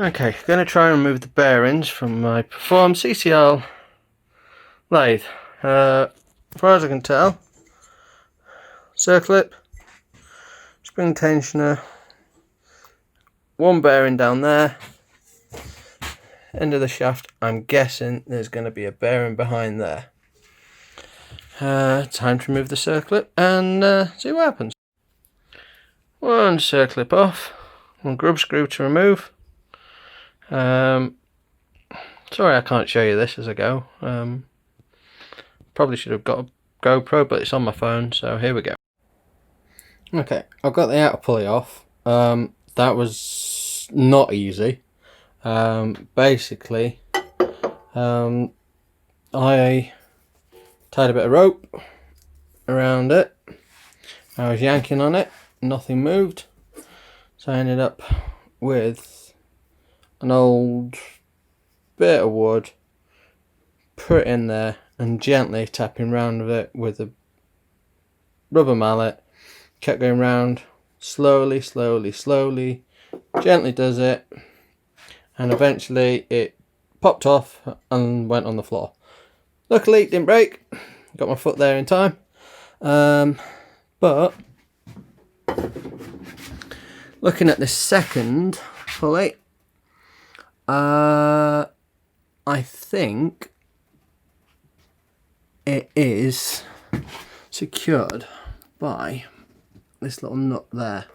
Okay, going to try and remove the bearings from my Perform CCL lathe. As far as I can tell, circlip, spring tensioner, one bearing down there, end of the shaft. I'm guessing there's going to be a bearing behind there. Time to remove the circlip and see what happens. One circlip off, one grub screw to remove. Sorry I can't show you this as I go. Probably should have got a GoPro, but it's on my phone, so here we go. Okay, I've got the outer pulley off. That was not easy. Basically, I tied a bit of rope around it. I was yanking on it, nothing moved, so I ended up with an old bit of wood, put it in there and gently tapping round with it with a rubber mallet. Kept going round, slowly, gently does it, and eventually it popped off and went on the floor. Luckily it didn't break, got my foot there in time. But looking at the second pulley, I think it is secured by this little nut there.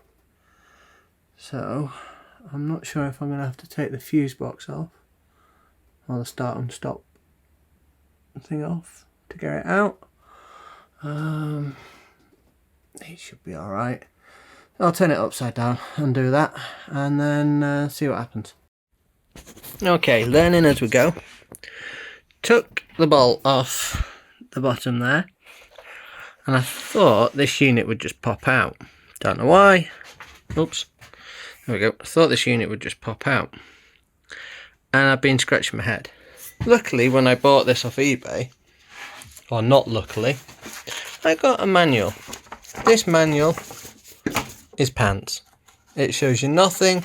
So I'm not sure if I'm going to have to take the fuse box off or the start and stop thing off to get it out. It should be alright. I'll turn it upside down and do that, and then see what happens. Okay, learning as we go. Took the bolt off the bottom there, and I thought this unit would just pop out. Don't know why. Oops. There we go. I thought this unit would just pop out, and I've been scratching my head. Luckily, when I bought this off eBay, or not luckily, I got a manual. This manual is pants. It shows you nothing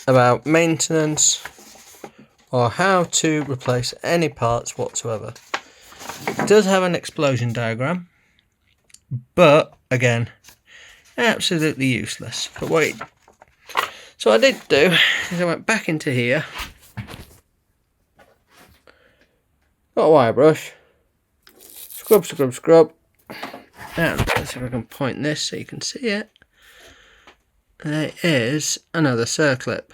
about maintenance or how to replace any parts whatsoever. It does have an explosion diagram, but again, absolutely useless. But wait, so what I did do is I went back into here, got a wire brush, scrub, and let's see if I can point this so you can see it. There is another circlip.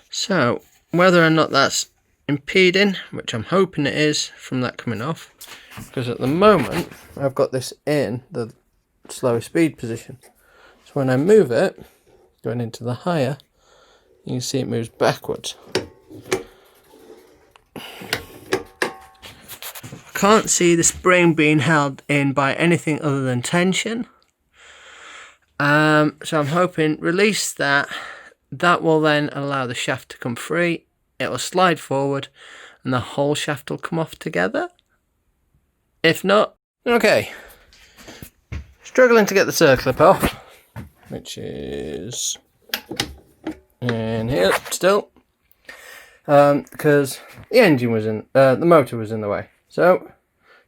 So whether or not that's impeding, which I'm hoping it is from that coming off, because at the moment I've got this in the slower speed position. So when I move it, going into the higher, you can see it moves backwards. I can't see the spring being held in by anything other than tension. So I'm hoping release that. That will then allow the shaft to come free. It will slide forward and the whole shaft will come off together. If not, okay. Struggling to get the circlip off, which is in here still, because the engine was in, the motor was in the way. So,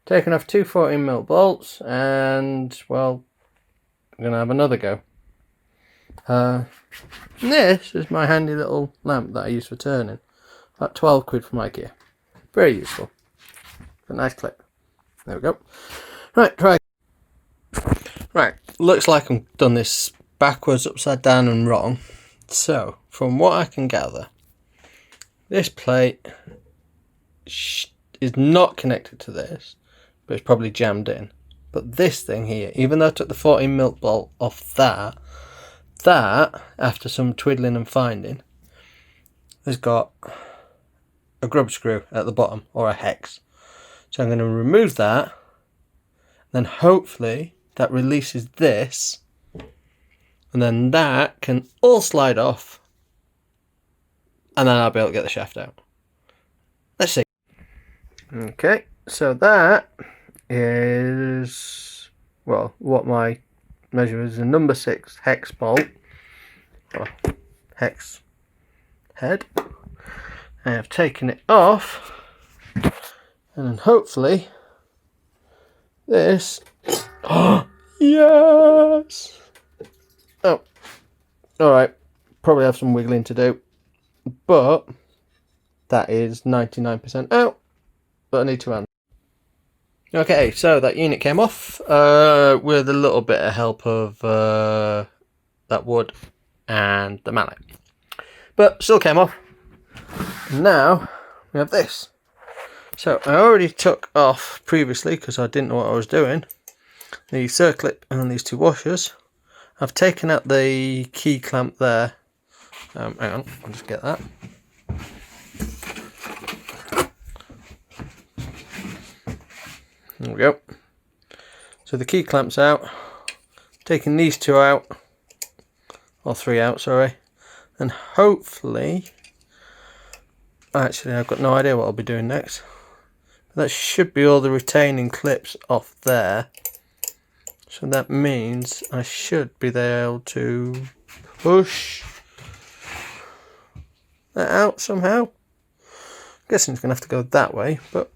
taking off two 14mm bolts, and well, I'm gonna have another go. This is my handy little lamp that I use for turning. About 12 quid from IKEA. Very useful. A nice clip. There we go. Right, try. Right, looks like I've done this backwards, upside down and wrong. So, from what I can gather, this plate is not connected to this, but it's probably jammed in. But this thing here, even though I took the 14mm bolt off that, after some twiddling and finding, has got a grub screw at the bottom, or a hex. So I'm going to remove that, then hopefully that releases this, and then that can all slide off, and then I'll be able to get the shaft out. Let's see. Okay, so that is, well, what my measure is a number 6 hex bolt, or hex head. I have taken it off, and then hopefully this. Oh, yes! Oh, alright. Probably have some wiggling to do, but that is 99% out. But I need to undo. Okay, so that unit came off with a little bit of help of that wood and the mallet, but still came off. Now we have this. So I already took off previously, because I didn't know what I was doing, the circlip and these two washers. I've taken out the key clamp there. Hang on, I'll just get that. There we go. So the key clamp's out. Taking these two out, or three out, sorry, and hopefully, actually I've got no idea what I'll be doing next. That should be all the retaining clips off there. So that means I should be able to push that out somehow. I'm guessing it's going to have to go that way, but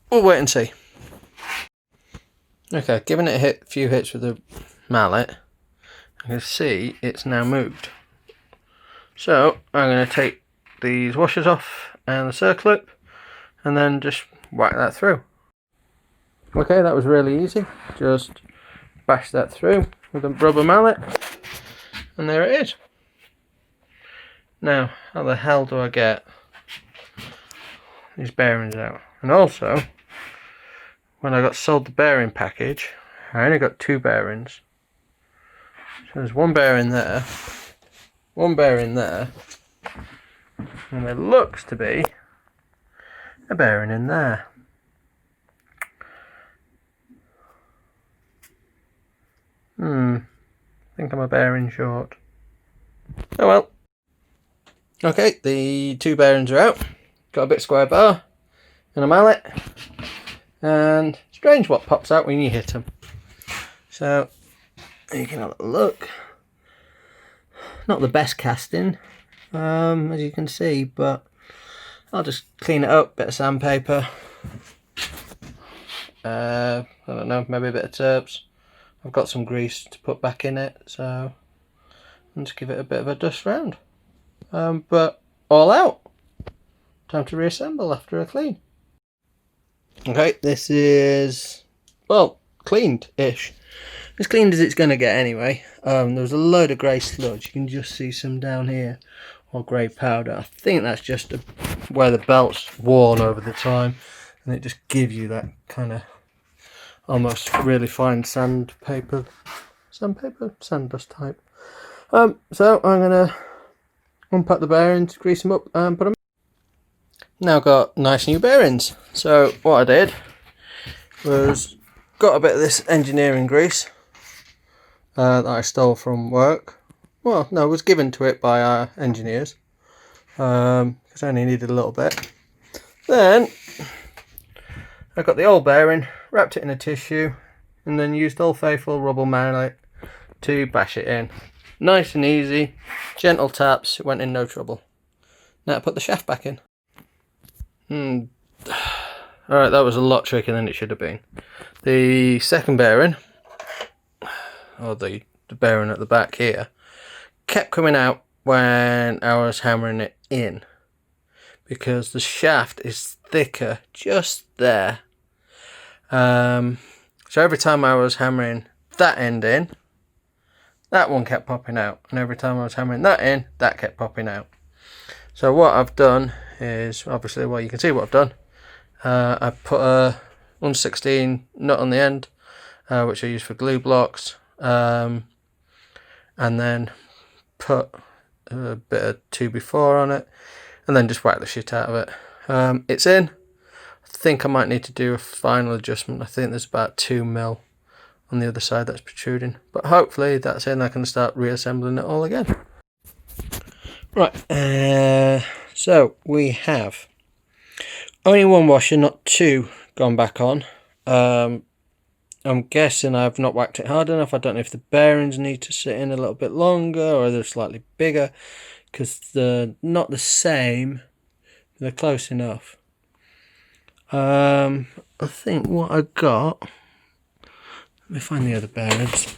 we'll wait and see. Okay, giving it a few hits with the mallet, I can see it's now moved. So I'm going to take these washers off and the circlip, and then just whack that through. Okay, that was really easy. Just bash that through with a rubber mallet, and there it is. Now, how the hell do I get these bearings out? And also, when I got sold the bearing package, I only got two bearings. So there's one bearing there, one bearing there, and there looks to be a bearing in there. I think I'm a bearing short. Oh well. Okay, the two bearings are out. Got a bit square bar and a mallet. And strange what pops out when you hit them. So you can have a look. Not the best casting, as you can see, but I'll just clean it up. Bit of sandpaper. I don't know, maybe a bit of terps. I've got some grease to put back in it, so I'll just give it a bit of a dust round. But all out. Time to reassemble after a clean. Okay, this is, well, cleaned-ish. As cleaned as it's going to get anyway. There was a load of grey sludge. You can just see some down here, or grey powder. I think that's just where the belt's worn over the time, and it just gives you that kind of almost really fine sand dust type. So I'm going to unpack the bearings, grease them up, and put them in. Now got nice new bearings. So what I did was got a bit of this engineering grease that I stole from work. Well, no, it was given to it by our engineers, because I only needed a little bit. Then I got the old bearing, wrapped it in a tissue, and then used Old Faithful rubber mallet to bash it in. Nice and easy, gentle taps, it went in no trouble. Now I put the shaft back in. Alright, that was a lot trickier than it should have been. The second bearing, or the bearing at the back here, kept coming out when I was hammering it in, because the shaft is thicker just there. So every time I was hammering that end in, that one kept popping out, and every time I was hammering that in, that kept popping out. So what I've done is, obviously, well, you can see what I've done. I put a 1/16 nut on the end, which I use for glue blocks, and then put a bit of 2x4 on it, and then just whack the shit out of it. It's in. I think I might need to do a final adjustment. I think there's about 2mm on the other side that's protruding, but hopefully that's in. I can start reassembling it all again. Right, so we have only one washer, not two, gone back on. I'm guessing I've not whacked it hard enough. I don't know if the bearings need to sit in a little bit longer, or they're slightly bigger, because they're not the same. They're close enough. I think what I got. Let me find the other bearings.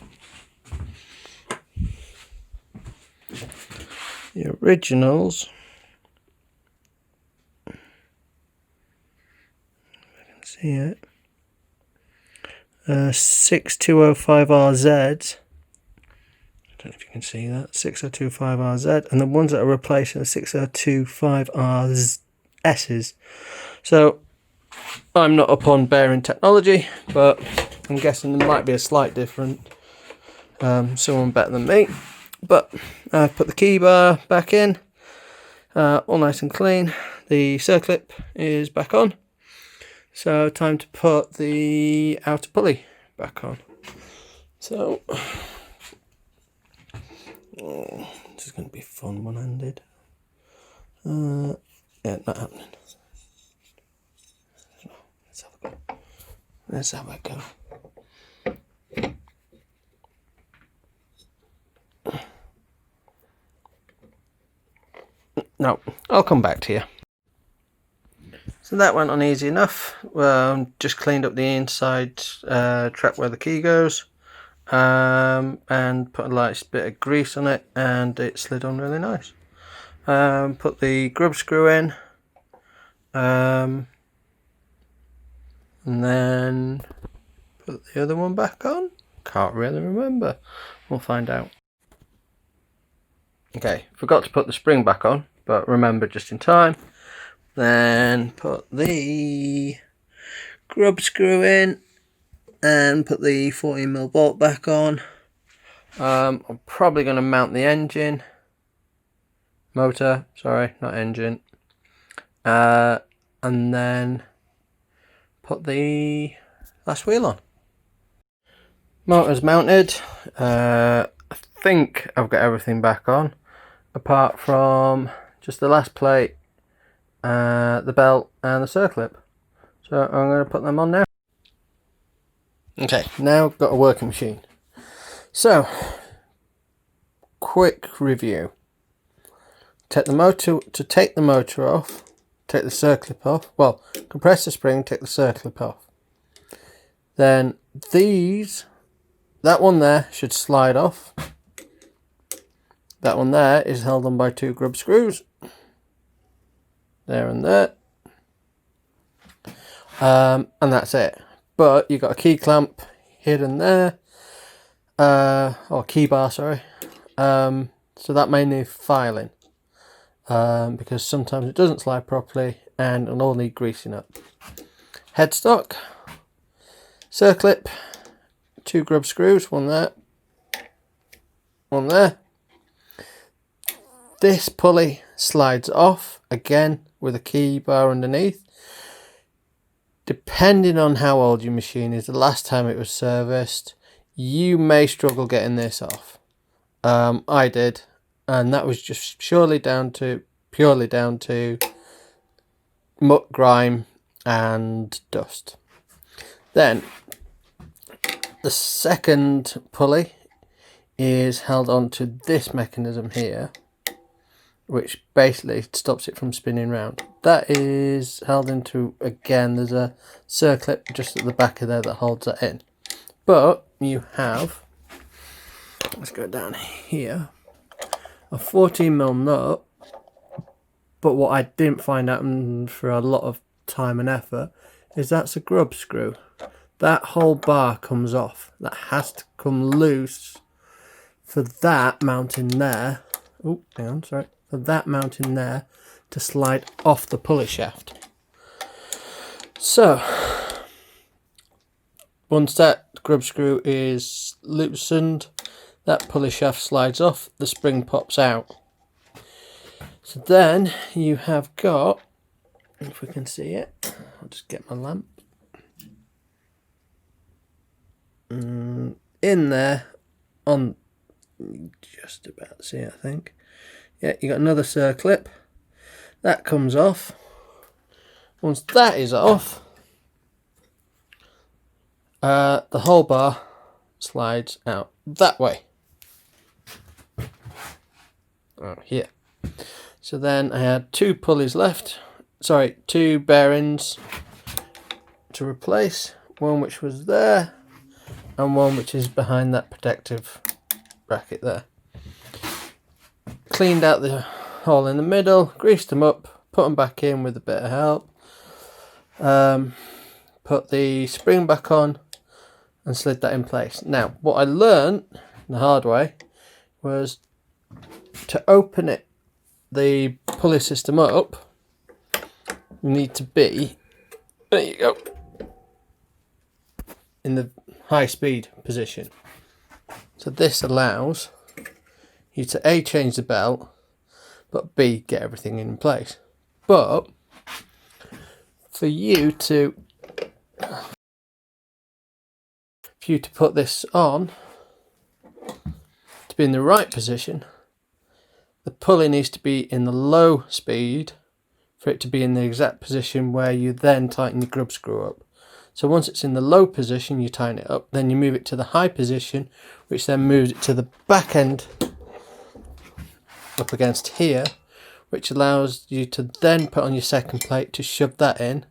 The originals. If I can see it. 6205RZ. I don't know if you can see that. 6025RZ. And the ones that are replacing are 6025RS's. So I'm not up on bearing technology, but I'm guessing there might be a slight difference. Someone better than me. But I've put the key bar back in, all nice and clean. The circlip is back on. So time to put the outer pulley back on. So this is going to be fun one-handed. Yeah, not happening. Let's have a go. Let's have a go. No, I'll come back to you. So that went on easy enough. Just cleaned up the inside track where the key goes, and put a light bit of grease on it, and it slid on really nice. Put the grub screw in, and then put the other one back on. Can't really remember. We'll find out. Okay, forgot to put the spring back on, but remember just in time. Then put the grub screw in and put the 14mm bolt back on. I'm probably going to mount the motor, sorry, not engine, and then put the last wheel on. Motor's mounted. I think I've got everything back on, apart from just the last plate, the belt and the circlip. So I'm going to put them on now. Okay, now I've got a working machine. So, quick review. Take the motor off, take the circlip off. Well, compress the spring, take the circlip off. Then that one there should slide off. That one there is held on by 2 grub screws. There and there. And that's it. But you've got a key clamp hidden there. Or key bar, sorry. So that may need filing. Because sometimes it doesn't slide properly and it'll all need greasing up. Headstock. Circlip. 2 grub screws. One there. One there. This pulley slides off again with a key bar underneath. Depending on how old your machine is, the last time it was serviced, you may struggle getting this off. I did, and that was just purely down to muck, grime and dust. Then the second pulley is held onto this mechanism here, which basically stops it from spinning round. That is held into, again, there's a circlip just at the back of there that holds that in. But you have, let's go down here, a 14mm nut. But what I didn't find out for a lot of time and effort is that's a grub screw. That whole bar comes off. That has to come loose for that mounting there. Oh, hang on, sorry. For that mounting there to slide off the pulley shaft. So once that grub screw is loosened, that pulley shaft slides off, the spring pops out. So then you have got, if we can see it, I'll just get my lamp. In there, on just about see it, I think. Yeah, you got another circlip. That comes off. Once that is off, the whole bar slides out that way. Oh, here. So then I had 2 pulleys left, sorry, 2 bearings to replace, one which was there and one which is behind that protective bracket there. Cleaned out the hole in the middle, greased them up, put them back in with a bit of help, put the spring back on and slid that in place. Now what I learned the hard way was to open it, the pulley system up, you need to be, there you go, in the high speed position. So this allows you to A, change the belt, but B, get everything in place. But for you to put this on to be in the right position, the pulley needs to be in the low speed for it to be in the exact position where you then tighten your grub screw up. So once it's in the low position, you tighten it up, then you move it to the high position, which then moves it to the back end up against here, which allows you to then put on your second plate to shove that in.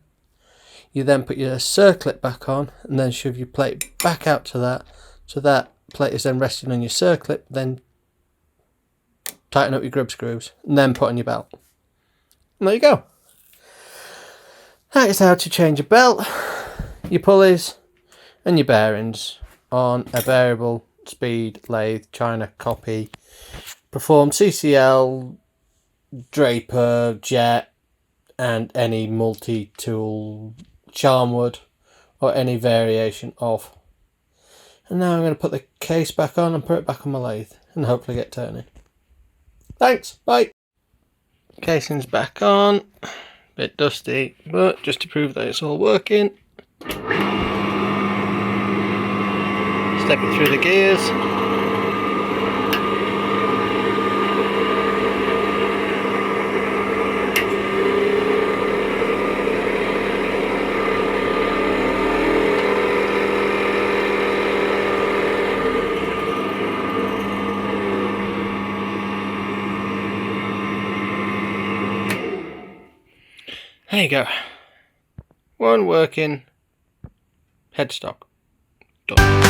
You then put your circlip back on and then shove your plate back out to that, so that plate is then resting on your circlip, then tighten up your grub screws and then put on your belt. And there you go. That is how to change a belt, your pulleys and your bearings on a variable speed lathe China copy, perform CCL, Draper, Jet and any multi-tool Charmwood or any variation of. And now I'm going to put the case back on and put it back on my lathe and hopefully get turning. Thanks, bye. Casing's back on, bit dusty, but just to prove that it's all working, step it through the gears. There you go. One working headstock. Done.